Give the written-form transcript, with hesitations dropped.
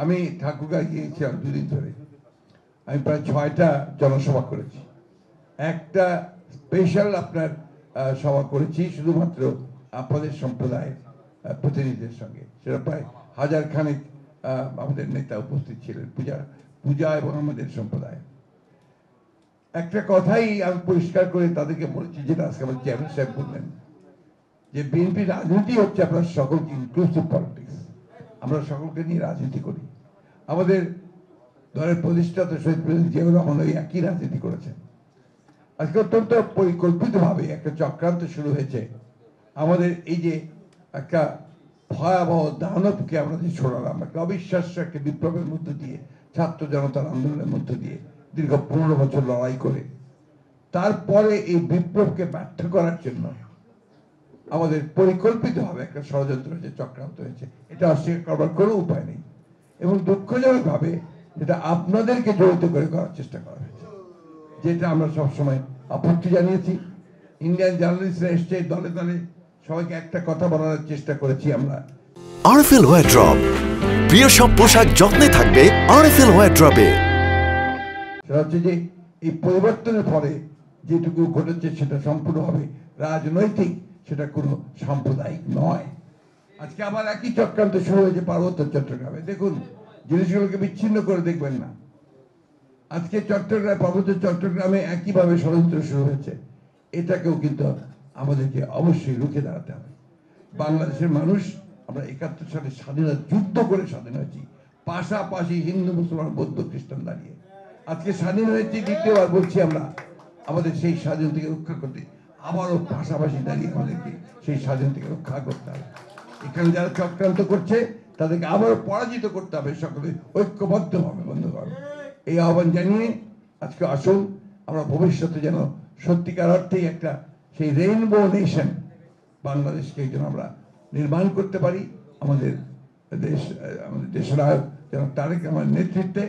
আমি ঠাকুরগাঁও গিয়েছিলাম দুদিন ধরে। আমি প্রায় 6টা জনসভা করেছি। একটা স্পেশাল আপনার সভা করেছি শুধুমাত্র আপনাদের সম্প্রদায়ের প্রতিনিধিদের সঙ্গে। সেটা প্রায় 1000 খানেক আমাদের নেতা উপস্থিত ছিলেন, পূজা এবং আমাদের সম্প্রদায়। একটা কথাই আমি পরিষ্কার করে তাদেরকে বলেছি, যেটা আজকে আমার চেয়ারম্যান সাহেব বললেন, যে বিএনপি রাজনীতি হচ্ছে আপনার সকলকে ইনক্লুসিভ পলিটিক্স। আমরা সকলকে নিয়ে রাজনীতি করি। আমাদের দলের প্রতিষ্ঠাতা শহীদ প্রেসিডেন্ট জিয়াউর রহমান ওই একই রাজনীতি করেছেন। আজকে অত্যন্ত পরিকল্পিতভাবে একটা চক্রান্ত শুরু হয়েছে। আমাদের এই যে একটা ভয়াবহ দানবকে আমরা যে ছড়ালাম, একটা অবিশ্বাস্য একটা বিপ্লবের মধ্য দিয়ে, ছাত্র জনতার আন্দোলনের মধ্য দিয়ে দীর্ঘ 15 বছর লড়াই করে তারপরে এই বিপ্লবকে ব্যর্থ করার জন্য আমাদের পরিকল্পিতভাবে একটা ষড়যন্ত্র হয়েছে, চক্রান্ত হয়েছে। এটা অস্বীকার করবার কোনো উপায় নেই। এবং দুঃখজনকভাবে যেটা আপনাদেরকে জড়িত করে করার চেষ্টা করা হয়েছে, যেটা আমরা সবসময় আপত্তি জানিয়েছি। ইন্ডিয়ান জার্নালিস্টরা এসছে দলে দলে, সবাইকে একটা কথা বলার চেষ্টা করেছি আমরা। আরএফএল ওয়ারড্রপ, প্রিয় সব পোশাক যত্নে থাকবে আরএফএল ওয়ারড্রপে। সেটা হচ্ছে যে এই পরিবর্তনের পরে যেটুকু ঘটেছে সেটা সম্পূর্ণভাবে রাজনৈতিক, সেটা কোনো সাম্প্রদায়িক নয়। আজকে আবার একই চক্রান্ত শুরু হয়েছে পার্বত্য চট্টগ্রামে। দেখুন, জিনিসগুলোকে বিচ্ছিন্ন করে দেখবেন না। আজকে পার্বত্য চট্টগ্রামে একইভাবে ষড়যন্ত্র শুরু হয়েছে। এটাকেও কিন্তু আমাদেরকে অবশ্যই রুখে দাঁড়াতে হবে। বাংলাদেশের মানুষ, আমরা 71 সালে স্বাধীনতা যুদ্ধ করে স্বাধীন হয়েছি, পাশাপাশি হিন্দু মুসলমান বৌদ্ধ খ্রিস্টান দাঁড়িয়ে। আজকে স্বাধীন হয়েছি, দ্বিতীয়বার বলছি আমরা, আমাদের সেই স্বাধীনতাকে রক্ষা করতে আবারও পাশাপাশি দাঁড়িয়ে আমাদেরকে সেই স্বাধীনতাকে রক্ষা করতে হবে। এখানে যারা চক্রান্ত করছে তাদেরকে আবারও পরাজিত করতে হবে, সকলে ঐক্যবদ্ধভাবে। বন্ধুগণ, এই আহ্বান জানিয়ে আজকে আসুন আমরা ভবিষ্যতে যেন সত্যিকার অর্থেই একটা সেই রেইনবো নেশন বাংলাদেশকে যেন আমরা নির্মাণ করতে পারি। আমাদের দেশনায়ক যেন তারেক রহমানের নেতৃত্বে